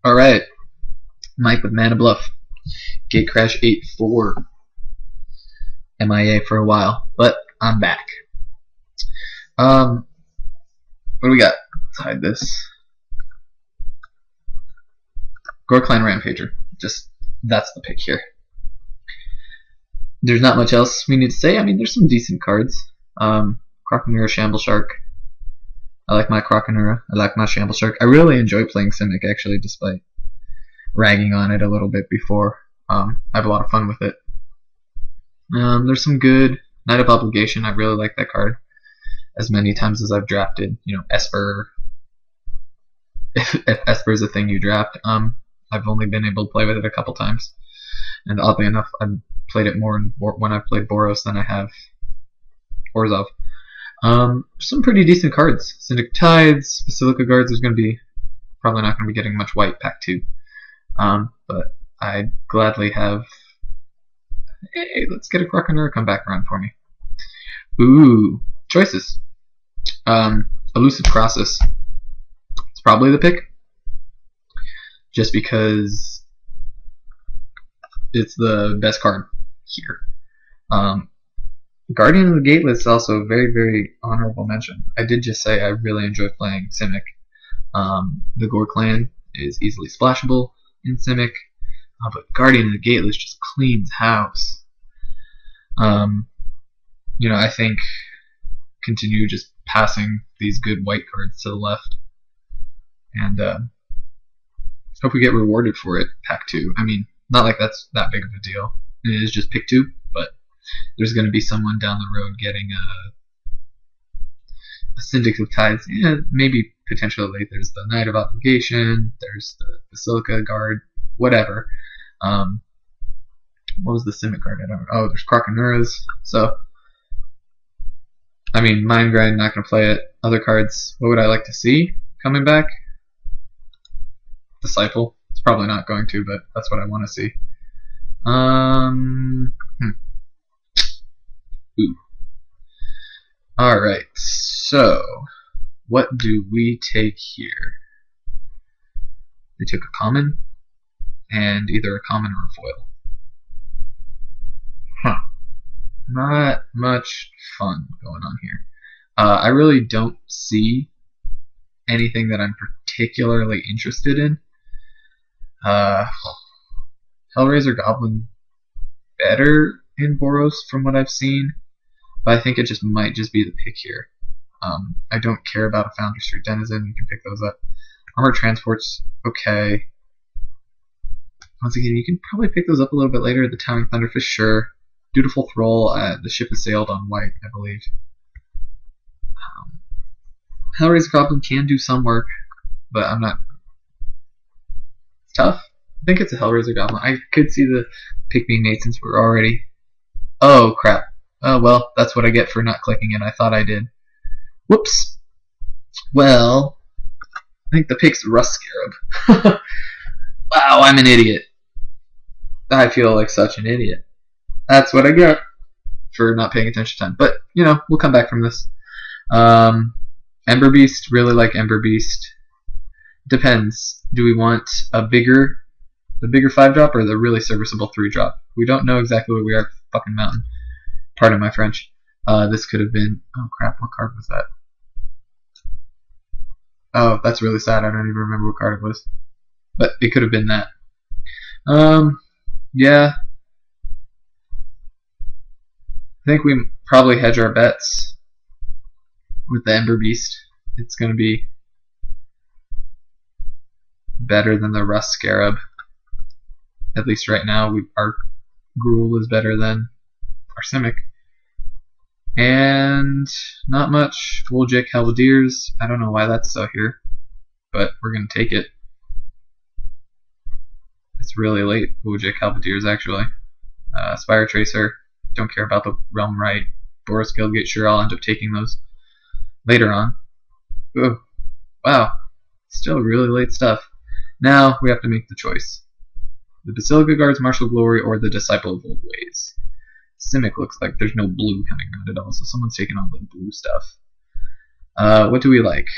Alright, Mike with Mana Bluff. Gate Crash 8-4. MIA for a while, but I'm back. What do we got? Let's hide this. Gorkline Rampager. Just, that's the pick here. There's not much else we need to say. I mean, there's some decent cards. Croconura Shamble Shark. I like my Croconura. I like my Shamble Shark. I really enjoy playing Simic, actually, despite ragging on it a little bit before. I have a lot of fun with it. There's some good Knight of Obligation. I really like that card. As many times as I've drafted, Esper. If Esper is a thing you draft, I've only been able to play with it a couple times. And oddly enough, I've played it more when I've played Boros than I have Orzhov. Some pretty decent cards. Syndic Tides, Basilica Guards. There's going to be probably not going to be getting much white pack 2. But I'd gladly have. Hey, let's get a Croconura come back around for me. Ooh, choices. Elusive Crossus. It's probably the pick. Just because it's the best card here. Guardian of the Gateless is also a very, very honorable mention. I did just say I really enjoy playing Simic. The Gore Clan is easily splashable in Simic, but Guardian of the Gateless just cleans house. I think continue just passing these good white cards to the left, and hope we get rewarded for it. Pack 2. I mean, not like that's that big of a deal. It is just pick 2, but there's going to be someone down the road getting a Syndic of Tides. Yeah, maybe potentially. There's the Knight of Obligation. There's the Basilica Guard. Whatever. What was the Simic card? I don't know. Oh, there's Croconuras. So, I mean, Mind Grind, not going to play it. Other cards, what would I like to see coming back? Disciple. It's probably not going to, but that's what I want to see. Ooh. Alright, so what do we take here? We took a common, and either a common or a foil. Not much fun going on here. I really don't see anything that I'm particularly interested in. Hellraiser Goblin better in Boros from what I've seen, but I think it might just be the pick here. I don't care about a Foundry Street Denizen. You can pick those up. Armor Transport's okay. Once again, you can probably pick those up a little bit later. The Towering Thunderfish, sure. Dutiful Thrall, the ship has sailed on white, I believe. Hellraiser Goblin can do some work, but I'm not. It's tough. I think it's a Hellraiser Goblin. I could see the pick being made since we're already. Oh, crap. Oh, well, that's what I get for not clicking it. I thought I did. Whoops. Well, I think the pick's Rust Scarab. Wow, I'm an idiot. I feel like such an idiot. That's what I get for not paying attention to time. But, we'll come back from this. Ember Beast, really like Ember Beast. Depends. Do we want the bigger 5-drop or the really serviceable 3-drop? We don't know exactly where we are at the fucking mountain. Pardon my French. This could have been. Oh crap! What card was that? Oh, that's really sad. I don't even remember what card it was. But it could have been that. Yeah. I think we probably hedge our bets with the Ember Beast. It's going to be better than the Rust Scarab. At least right now, our Gruul is better than our Simic. And not much. Woljik Halberdiers. I don't know why that's so here, but we're going to take it. It's really late. Woljik Halberdiers, actually. Spire Tracer. Don't care about the Realm Right. Boros Guildgate. Sure, I'll end up taking those later on. Ooh. Wow. Still really late stuff. Now we have to make the choice. The Basilica Guards, Martial Glory, or the Disciple of Old Ways. Simic looks like there's no blue coming around at all, so someone's taking all the blue stuff. What do we like?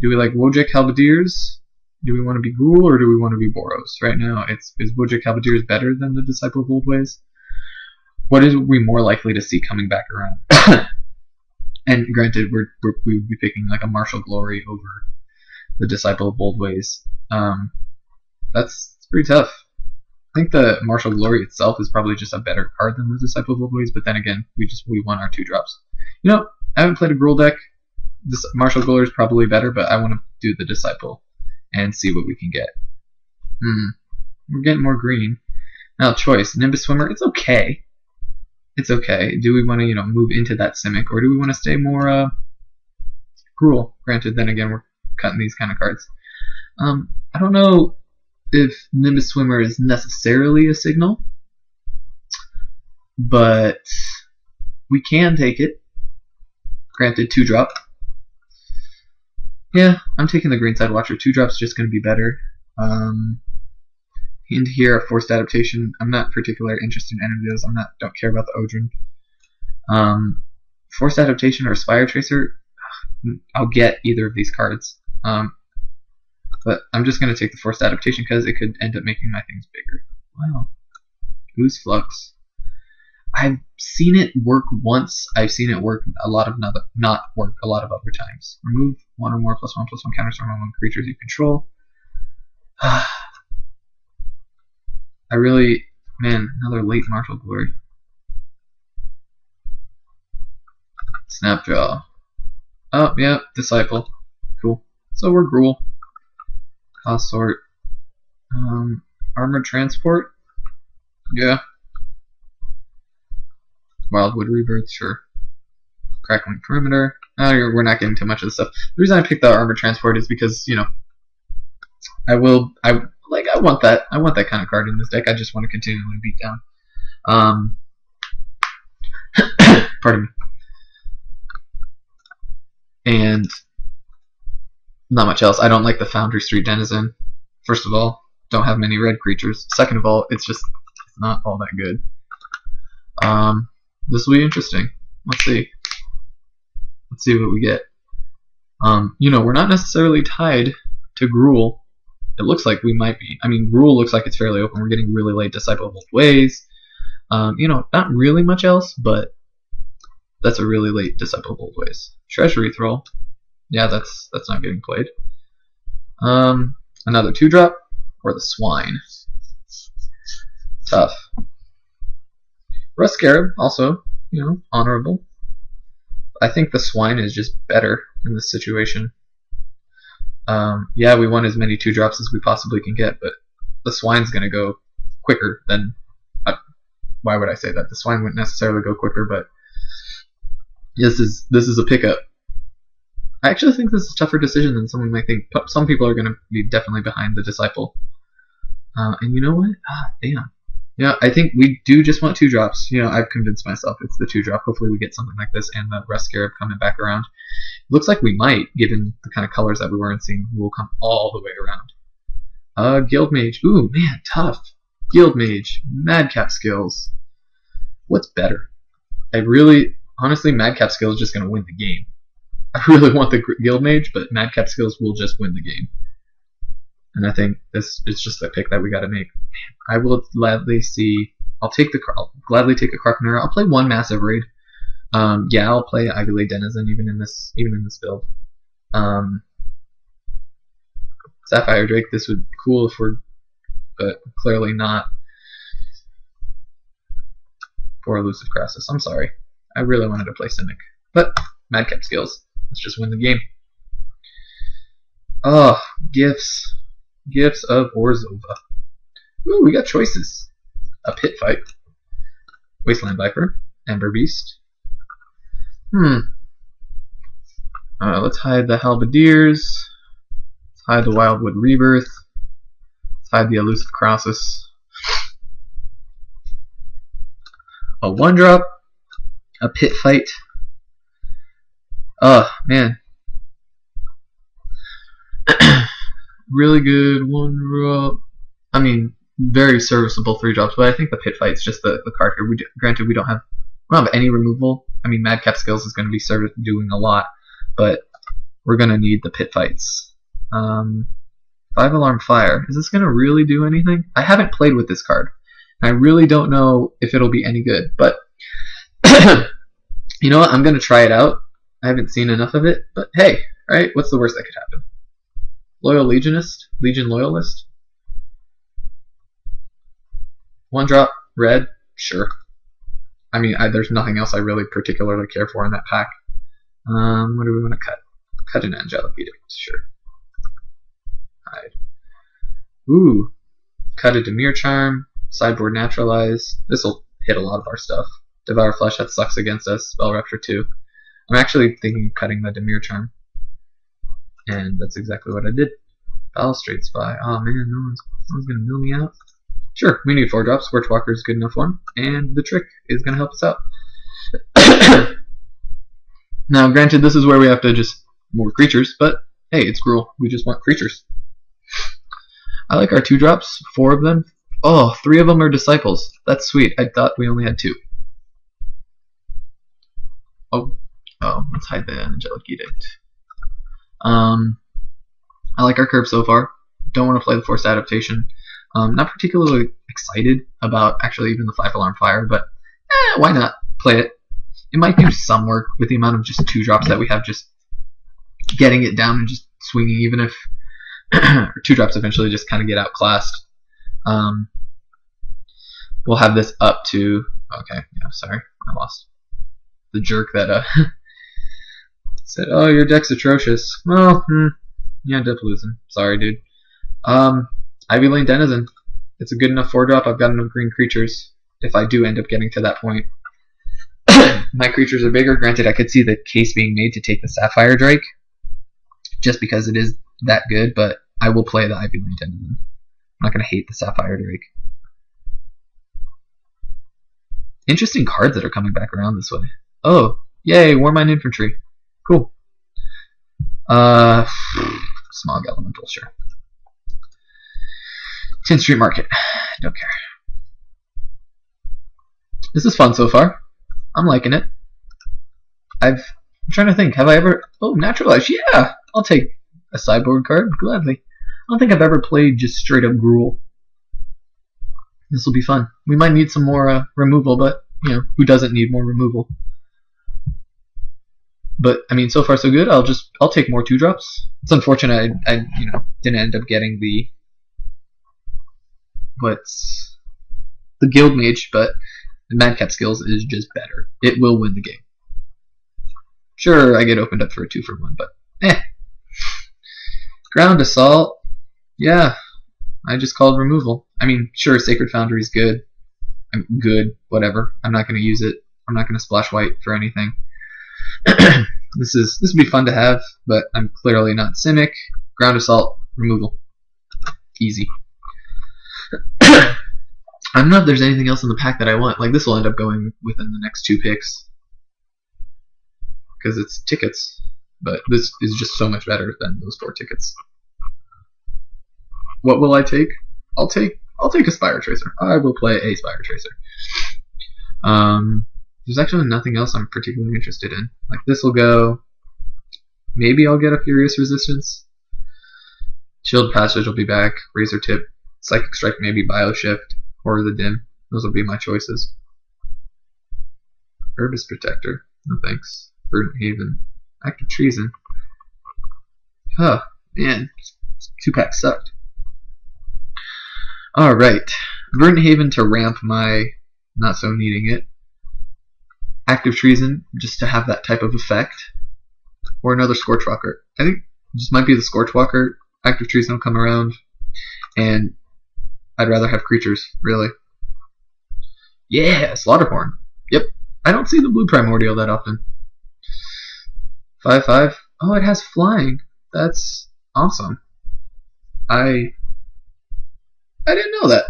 Do we like Wojek Halberdiers Do we want to be Gruul or do we want to be Boros? Right now, is Wojciech Halberdiers better than the Disciple of Old Ways? What is we more likely to see coming back around? And granted, we would be picking like a Martial Glory over the Disciple of Old Ways. That's pretty tough. I think the Martial Glory itself is probably just a better card than the Disciple of Old Ways, but then again, we want our 2-drops. You know, I haven't played a Gruul deck. This Martial Glory is probably better, but I want to do the Disciple and see what we can get. We're getting more green. Now, choice. Nimbus Swimmer, it's okay. It's okay. Do we want to, move into that Simic, or do we want to stay more Gruul? Granted, then again, we're cutting these kind of cards. I don't know if Nimbus Swimmer is necessarily a signal, but we can take it. Granted, 2-drop. Yeah, I'm taking the Greenside Watcher. 2-drop's just going to be better. Hint here, a forced adaptation. I'm not particularly interested in any of those. Don't care about the Odrin. Forced adaptation or Spire Tracer. I'll get either of these cards. But I'm just going to take the forced adaptation because it could end up making my things bigger. Wow. Ooze Flux. I've seen it work once. I've seen it work not work a lot of other times. Remove 1 or more +1/+1 counters from 1 creatures you control. Another late Martial Glory. Snapjaw. Oh, yeah, Disciple. Cool. So we're Gruul. Consort. Armored Transport? Yeah. Wildwood Rebirth, sure. Crackling Perimeter. We're not getting too much of this stuff. The reason I picked the Armored Transport is because, I want that. I want that kind of card in this deck. I just want to continually beat down. Pardon me. And not much else. I don't like the Foundry Street Denizen. First of all, don't have many red creatures. Second of all, it's not all that good. This will be interesting. Let's see. Let's see what we get. We're not necessarily tied to Gruul. It looks like we might be. I mean, Gruul looks like it's fairly open. We're getting really late Disciple of Both Ways. Not really much else, but that's a really late Disciple of Both Ways. Treasury Thrall. Yeah, that's not getting played. Another 2-drop or the Swine. Tough. Rust Scarab, also, honorable. I think the Swine is just better in this situation. Yeah, we want as many 2-drops as we possibly can get, but the Swine's going to go quicker than... why would I say that? The Swine wouldn't necessarily go quicker, but this is a pickup. I actually think this is a tougher decision than someone might think. Some people are going to be definitely behind the Disciple. And you know what? Damn. Yeah, I think we do just want 2-drops. I've convinced myself it's the 2-drop. Hopefully we get something like this and the Rust Scarab coming back around. Looks like we might, given the kind of colors that we weren't seeing, will come all the way around. Guild Mage. Ooh, man, tough. Guild Mage. Madcap Skills. What's better? Honestly, Madcap Skills is just going to win the game. I really want the Guild Mage, but Madcap Skills will just win the game. And I think it's just a pick that we got to make. I will gladly see. I'll gladly take a Carcanera. I'll play 1 Massive Raid. Yeah, I'll play Ivy Lake Denizen even in this build. Sapphire Drake. This would be cool if but clearly not for Elusive Crassus. I'm sorry. I really wanted to play Simic, but Madcap Skills. Let's just win the game. Oh, gifts. Gifts of Orzhova. Ooh, we got choices. A Pit Fight. Wasteland Viper. Ember Beast. Let's hide the Halberdiers. Let's hide the Wildwood Rebirth. Let's hide the Elusive Crassus. A 1-drop. A Pit Fight. Oh, man. Really good 1-drop. I mean, very serviceable 3-drops, but I think the Pit Fight's just the card here. Granted, we don't have any removal. I mean, Madcap Skills is going to be doing a lot, but we're going to need the Pit Fights. 5 alarm fire. Is this going to really do anything? I haven't played with this card. I really don't know if it'll be any good, but you know what? I'm going to try it out. I haven't seen enough of it, but hey, right? What's the worst that could happen? Loyal Legionist? Legion Loyalist? 1 drop, red? Sure. I mean, there's nothing else I really particularly care for in that pack. What do we want to cut? Cut an Angelic Edict, sure. Hide. Ooh. Cut a Demir Charm. Sideboard Naturalize. This'll hit a lot of our stuff. Devour Flesh, that sucks against us. Spell Rupture 2. I'm actually thinking of cutting the Demir Charm. And that's exactly what I did. Balustrade Spy. Oh man, no one's gonna mill me out. Sure, we need 4 drops. Scorchwalker is good enough one. And the trick is gonna help us out. Now, granted, this is where we have to just more creatures, but hey, it's Gruul. We just want creatures. I like our 2 drops, 4 of them. Oh, 3 of them are Disciples. That's sweet. I thought we only had 2. Oh, let's hide the Angelic Edict. I like our curve so far. Don't want to play the Forced Adaptation. Not particularly excited about actually even the 5 alarm fire, but why not play it? It might do some work with the amount of just 2 drops that we have, just getting it down and just swinging, even if 2 drops eventually just kind of get outclassed. We'll have this up to, okay, yeah, sorry, I lost. The jerk that said, oh, your deck's atrocious. Well, you end up losing. Sorry, dude. Ivy Lane Denizen. It's a good enough 4-drop. I've got enough green creatures if I do end up getting to that point. My creatures are bigger. Granted, I could see the case being made to take the Sapphire Drake just because it is that good, but I will play the Ivy Lane Denizen. I'm not going to hate the Sapphire Drake. Interesting cards that are coming back around this way. Oh, yay, Warmind Infantry. Cool. Smog Elemental, sure. 10th Street Market. Don't care. This is fun so far. I'm liking it. I'm trying to think. Have I ever... Oh, Naturalize. Yeah! I'll take a sideboard card, gladly. I don't think I've ever played just straight up Gruul. This will be fun. We might need some more removal, but, you know, who doesn't need more removal? But, I mean, so far so good. I'll take more 2-drops. It's unfortunate I didn't end up getting the... What's... the Guild Mage, but the Madcap Skills is just better. It will win the game. Sure, I get opened up for a 2-for-1, but Ground Assault, yeah, I just called removal. I mean, sure, Sacred Foundry is good. Good, whatever. I'm not going to use it. I'm not going to splash white for anything. This would be fun to have, but I'm clearly not Simic. Ground Assault, removal. Easy. I don't know if there's anything else in the pack that I want. Like, this will end up going within the next 2 picks. Because it's tickets. But this is just so much better than those 4 tickets. What will I take? I'll take a Spire Tracer. I will play a Spire Tracer. There's actually nothing else I'm particularly interested in. Like, this will go... Maybe I'll get a Furious Resistance. Shield Passage will be back. Razor Tip. Psychic Strike, maybe Bioshift. Or the Dim. Those will be my choices. Herbist Protector. No thanks. Verdant Haven. Active Treason. Huh. Man. 2-pack sucked. Alright. Verdant Haven to ramp my not so needing it. Active Treason, just to have that type of effect. Or another Scorchwalker. I think this might be the Scorchwalker. Active Treason will come around. And I'd rather have creatures, really. Yeah, Slaughterhorn. Yep. I don't see the blue Primordial that often. 5/5. Oh, it has flying. That's awesome. I didn't know that.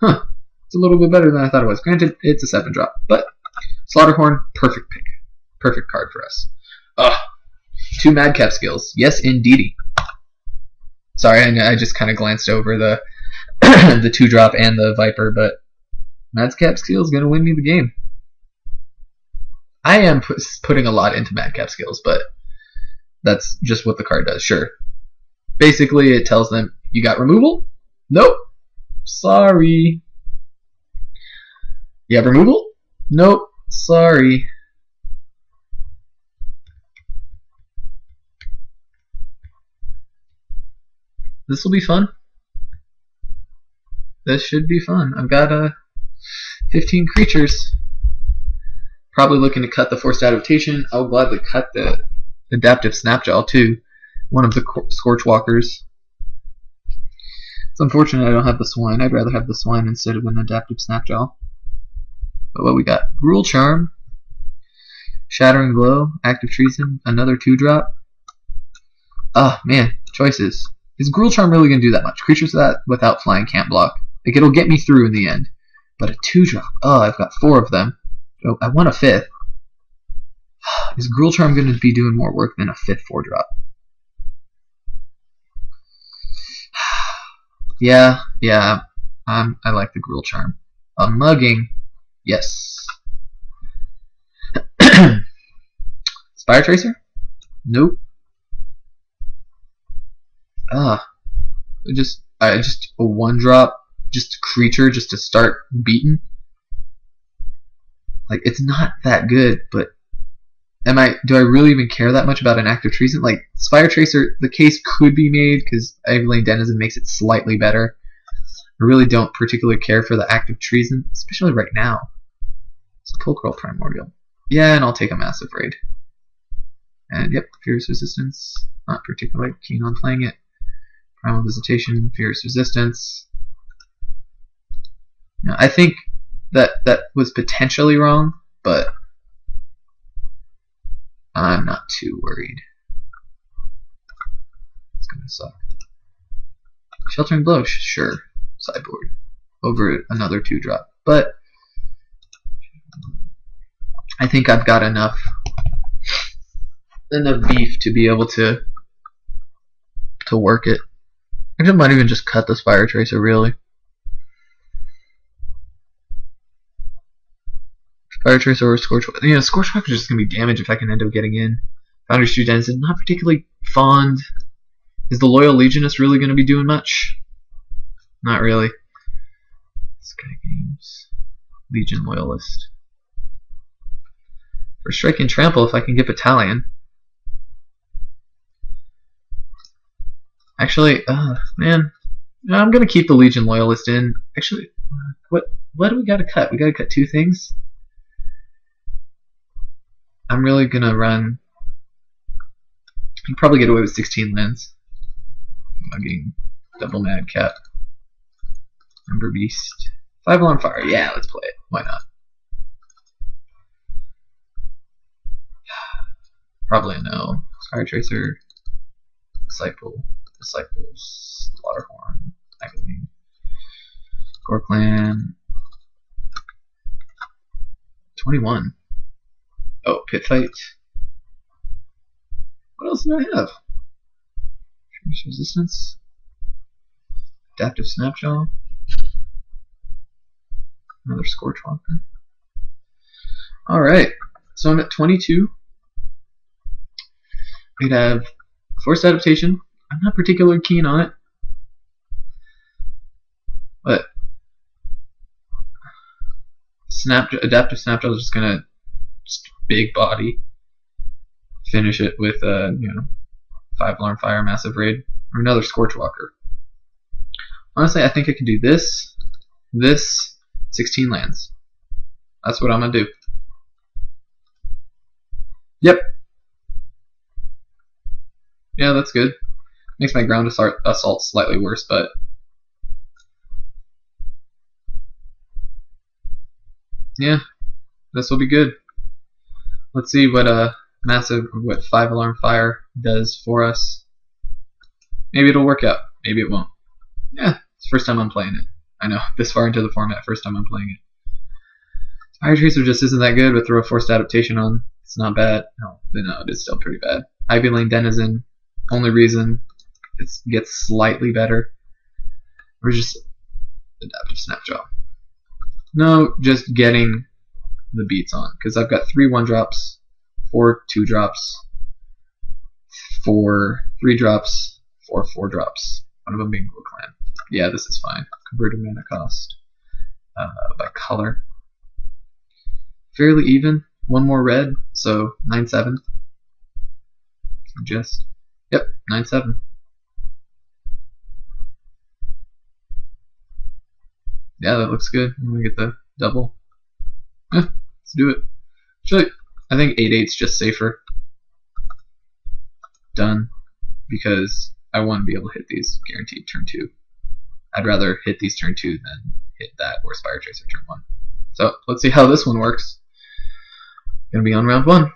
Huh. It's a little bit better than I thought it was. Granted, it's a 7-drop, but Slaughterhorn, perfect pick. Perfect card for us. Ugh. 2 Madcap Skills. Yes, indeedy. Sorry, I just kind of glanced over the the 2-drop and the Viper, but Madcap Skills is going to win me the game. I am putting a lot into Madcap Skills, but that's just what the card does, sure. Basically, it tells them, You got removal? Nope. Sorry. You have removal? Nope. Sorry. This will be fun. This should be fun. I've got 15 creatures. Probably looking to cut the forced adaptation. I'll gladly cut the adaptive snapjaw too. One of the Scorchwalkers. It's unfortunate I don't have the swine. I'd rather have the swine instead of an adaptive snapjaw. But what we got? Gruul Charm, Shattering Glow, Active Treason, another 2-drop. Ah, man, choices. Is Gruul Charm really going to do that much? Creatures that without flying can't block. Like, it'll get me through in the end. But a 2-drop. Oh, I've got 4 of them. Oh, I want a 5th. Is Gruul Charm going to be doing more work than a 5th 4-drop? Yeah, I like the Gruul Charm. A Mugging, yes. Spire Tracer? Nope. Just a 1-drop, just creature, just to start beating. Like, it's not that good, but do I really even care that much about an active treason? Like, Spire Tracer, the case could be made because Avalane Denizen makes it slightly better. I really don't particularly care for the active treason, especially right now. Sepulchral Primordial. Yeah, and I'll take a Massive Raid. And yep, Fierce Resistance. Not particularly keen on playing it. Primal Visitation, Fierce Resistance. Now, I think that was potentially wrong, but I'm not too worried. It's gonna suck. Sheltering Blow, sure. Sideboard. Over another 2-drop. But I think I've got enough beef to be able to work it. I might even just cut the Spire Tracer, really. Spire Tracer or Scorchwalker. You know, Scorchwalker is just going to be damage if I can end up getting in. Foundry Street Denizen, not particularly fond. Is the Loyal Legionist really going to be doing much? Not really. Sky Games. Legion Loyalist. For Strike and Trample, if I can get Battalion. Actually, man, no, I'm gonna keep the Legion Loyalist in. Actually, what do we gotta cut? We gotta cut 2 things. I'm really gonna run. I can probably get away with 16 lands. Mugging, Double Madcap, Ember Beast, 5 Alarm Fire. Yeah, let's play it. Why not? Probably no. Fire Tracer, Disciple. Disciples, Slaughterhorn, Avalane, Gore Clan, 21. Oh, Pit Fight. What else do I have? Fierce Resistance, Adaptive Snapjaw, another Scorchwalker. Alright, so I'm at 22. We'd have Forced Adaptation. I'm not particularly keen on it, but Adaptive Snapjaw is just gonna big body finish it with 5 Alarm Fire, Massive Raid, or another Scorchwalker. Honestly, I think I can do this, 16 lands. That's what I'm gonna do. Yep. Yeah, that's good. Makes my ground assault slightly worse, but yeah, this will be good. Let's see what what 5 Alarm Fire does for us. Maybe it'll work out. Maybe it won't. Yeah, it's the first time I'm playing it. I know, this far into the format, first time I'm playing it. Fire Tracer just isn't that good, but throw a Forced Adaptation on. It's not bad. No, it is still pretty bad. Avalane Denizen, only reason it gets slightly better. Or just Adaptive Snapjaw. No, just getting the beats on. Because I've got 3 1-drops, 4 2-drops, 4 3-drops, 4 4-drops. one of them being Gold Clan. Yeah, this is fine. Converted mana cost by color. Fairly even. One more red, so 9/7. Just yep, 9/7. Yeah, that looks good. I'm gonna get the double. Let's do it. Actually, I think 8/8's just safer. Done. Because I want to be able to hit these guaranteed turn 2. I'd rather hit these turn 2 than hit that or Spire Tracer turn 1. So let's see how this one works. Gonna be on round 1.